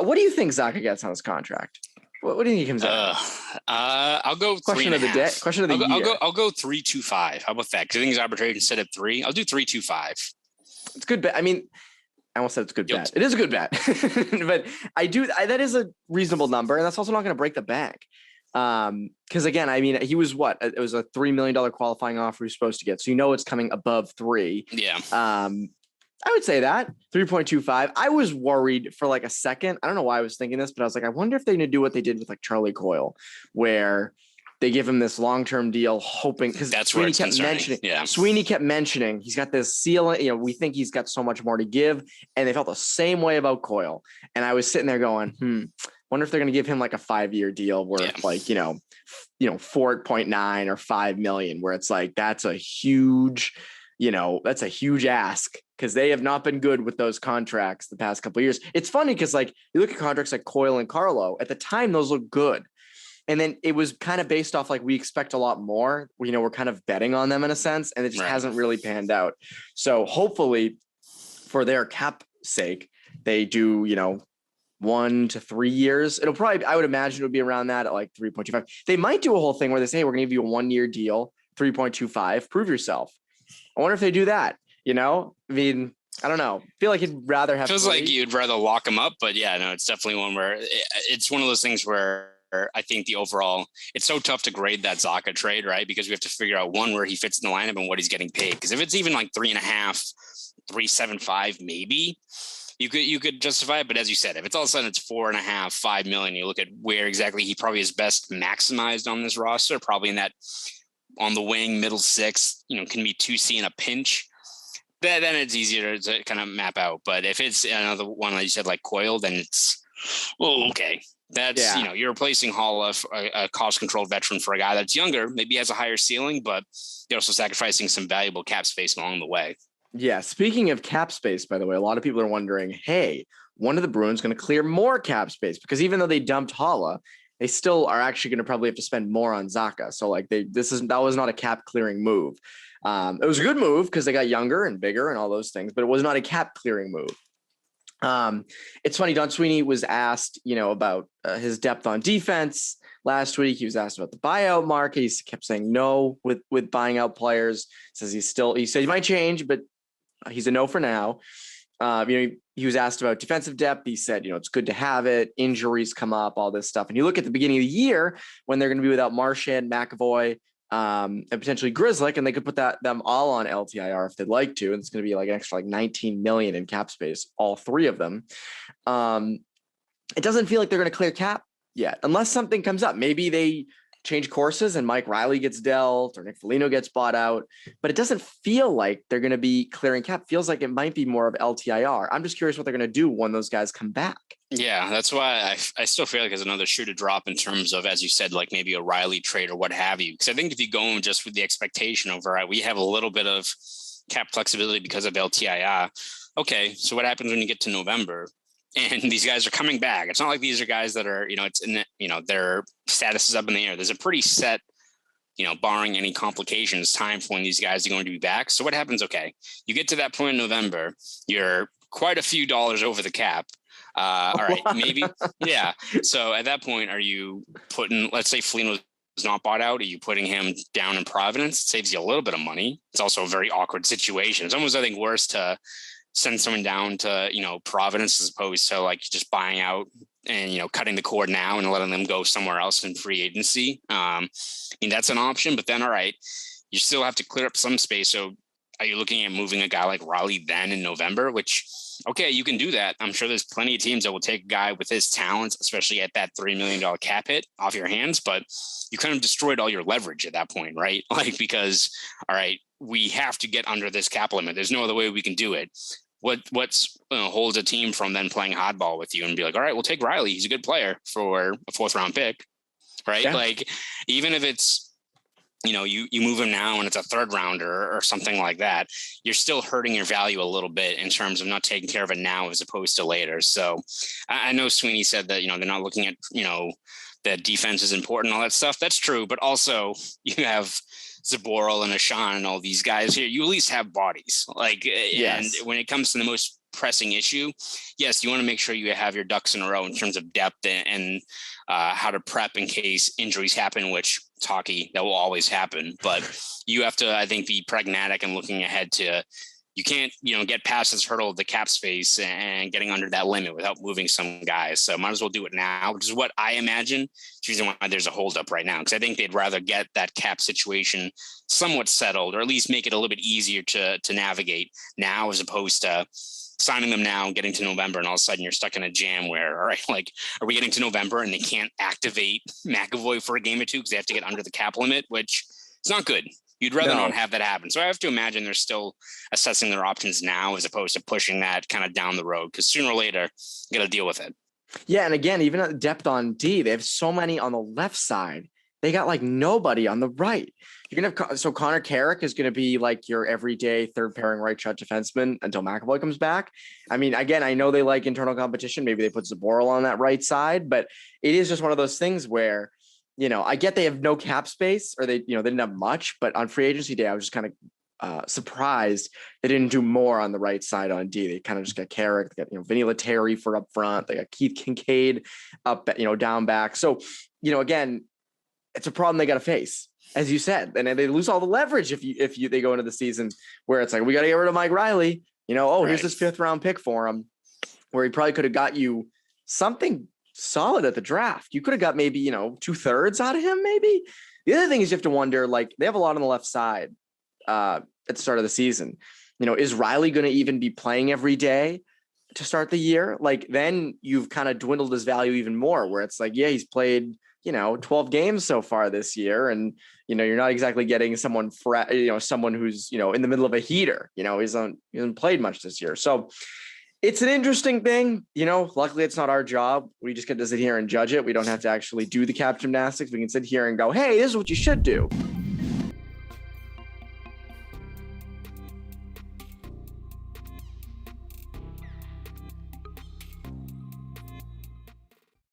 What do you think Zacha gets on his contract? What do you think he comes out? I'll go question of the day. Question of the year. I'll go 3.25. How about that? Because I think he's arbitrary instead of 3. I'll do 3.25. It's good bet. I mean, I almost said it's a good bet. It is a good bet, but that is a reasonable number, and that's also not going to break the bank. Because again, I mean, he was it was a $3 million qualifying offer he was supposed to get, so it's coming above 3. Yeah. I would say that 3.25. I was worried for like a second. I don't know why I was thinking this, but I was like, I wonder if they're going to do what they did with like Charlie Coyle, where they give him this long-term deal, hoping, because Sweeney kept mentioning. Yeah. Sweeney kept mentioning he's got this ceiling. We think he's got so much more to give, and they felt the same way about Coyle. And I was sitting there going, wonder if they're going to give him like a 5-year deal worth like 4.9 or 5 million, where it's like that's a huge ask, because they have not been good with those contracts the past couple of years. It's funny because like you look at contracts like Coyle and Carlo, at the time those look good. And then it was kind of based off like we expect a lot more. We're kind of betting on them in a sense, and it just hasn't really panned out. So hopefully for their cap sake, they do, 1 to 3 years. It'll probably, I would imagine it would be around that at like 3.25. They might do a whole thing where they say, hey, we're going to give you a 1-year deal, 3.25, prove yourself. I wonder if they do that, I mean, I don't know. I feel like you'd rather have. Feels like you'd rather lock them up, but yeah, no, it's definitely one where it's one of those things where I think the overall, it's so tough to grade that Zacha trade, right? Because we have to figure out one, where he fits in the lineup and what he's getting paid. Because if it's even like 3.5, 3.75, maybe you could justify it. But as you said, if it's all of a sudden it's 4.5, 5 million, you look at where exactly he probably is best maximized on this roster, probably in that on the wing, middle 6, can be 2C in a pinch. Then it's easier to kind of map out. But if it's another one that you said like Coyle, then it's okay. That's, you're replacing Hall, a cost-controlled veteran, for a guy that's younger, maybe has a higher ceiling, but you're also sacrificing some valuable cap space along the way. Yeah. Speaking of cap space, by the way, a lot of people are wondering, hey, when are the Bruins going to clear more cap space? Because even though they dumped Holla, they still are actually going to probably have to spend more on Zacha. So like that was not a cap clearing move. It was a good move because they got younger and bigger and all those things, but it was not a cap clearing move. It's funny. Don Sweeney was asked, about his depth on defense last week. He was asked about the buyout market. He kept saying no with buying out players. He said he might change, but he's a no for now. He was asked about defensive depth. He said, it's good to have it. Injuries come up, all this stuff. And you look at the beginning of the year when they're going to be without Marchand, McAvoy, and potentially Grzelcyk, and they could put them all on LTIR if they'd like to. And it's going to be like an extra 19 million in cap space, all 3 of them. It doesn't feel like they're going to clear cap yet, unless something comes up. Maybe they change courses and Mike Riley gets dealt or Nick Foligno gets bought out, but it doesn't feel like they're going to be clearing cap. Feels like it might be more of LTIR. I'm just curious what they're going to do when those guys come back. Yeah, that's why I still feel like there's another shoe to drop in terms of, as you said, like maybe a Riley trade or what have you. Because I think if you go in just with the expectation of, all right, we have a little bit of cap flexibility because of LTIR. Okay, so what happens when you get to November? And these guys are coming back. It's not like these are guys that are, it's in, their status is up in the air. There's a pretty set, barring any complications, time for when these guys are going to be back. So what happens? Okay, you get to that point in November, you're quite a few dollars over the cap. All right, maybe. Yeah. So at that point, are you putting, let's say Foligno is not bought out, are you putting him down in Providence? It saves you a little bit of money. It's also a very awkward situation. It's almost, I think, worse to send someone down to, Providence as opposed to like just buying out and, cutting the cord now and letting them go somewhere else in free agency. I mean, that's an option, but then, all right, you still have to clear up some space. So are you looking at moving a guy like Raleigh then in November, which, okay, you can do that. I'm sure there's plenty of teams that will take a guy with his talents, especially at that $3 million cap hit, off your hands, but you kind of destroyed all your leverage at that point, right? Like, because, all right, we have to get under this cap limit. There's no other way we can do it. What's holds a team from then playing hardball with you and be like, all right, we'll take Riley. He's a good player for a 4th round pick, right? Yeah. Like, even if it's, you move him now and it's a 3rd rounder or something like that, you're still hurting your value a little bit in terms of not taking care of it now as opposed to later. So I know Sweeney said that, they're not looking at, that defense is important, all that stuff. That's true. But also you have Zaboral and Ashan and all these guys here, you at least have bodies. Like, yes. And when it comes to the most pressing issue. Yes, you want to make sure you have your ducks in a row in terms of depth and how to prep in case injuries happen, which it's hockey, that will always happen. But you have to, I think, be pragmatic and looking ahead to, you can't, get past this hurdle of the cap space and getting under that limit without moving some guys. So might as well do it now, which is what I imagine. It's the reason why there's a holdup right now, because I think they'd rather get that cap situation somewhat settled, or at least make it a little bit easier to navigate now, as opposed to signing them now and getting to November, and all of a sudden you're stuck in a jam where, all right, like, are we getting to November and they can't activate McAvoy for a game or two because they have to get under the cap limit, which is not good. You'd rather not have that happen. So I have to imagine they're still assessing their options now, as opposed to pushing that kind of down the road, because sooner or later you got to deal with it. Yeah. And again, even at depth on D, they have so many on the left side. They got like nobody on the right. You're going to have, so Conor Carrick is going to be like your everyday third pairing right shot defenseman until McAvoy comes back. I mean, again, I know they like internal competition. Maybe they put Zaboral on that right side, but it is just one of those things where, I get they have no cap space, or they didn't have much, but on free agency day, I was just kind of surprised they didn't do more on the right side on D. They kind of just got Carrick, they got, Vinny Lettieri for up front. They got Keith Kincaid up, down back. So, again, it's a problem they got to face, as you said, and they lose all the leverage if they go into the season where it's like, we got to get rid of Mike Riley, here's this 5th round pick for him, where he probably could have got you something solid at the draft. You could have got maybe, 2/3 out of him, maybe. The other thing is you have to wonder, like, they have a lot on the left side at the start of the season. Is Riley going to even be playing every day to start the year? Like, then you've kind of dwindled his value even more, where it's like, yeah, he's played, 12 games so far this year. And, you're not exactly getting someone, someone who's, in the middle of a heater, he hasn't played much this year. So it's an interesting thing. Luckily it's not our job. We just get to sit here and judge it. We don't have to actually do the cap gymnastics. We can sit here and go, hey, this is what you should do.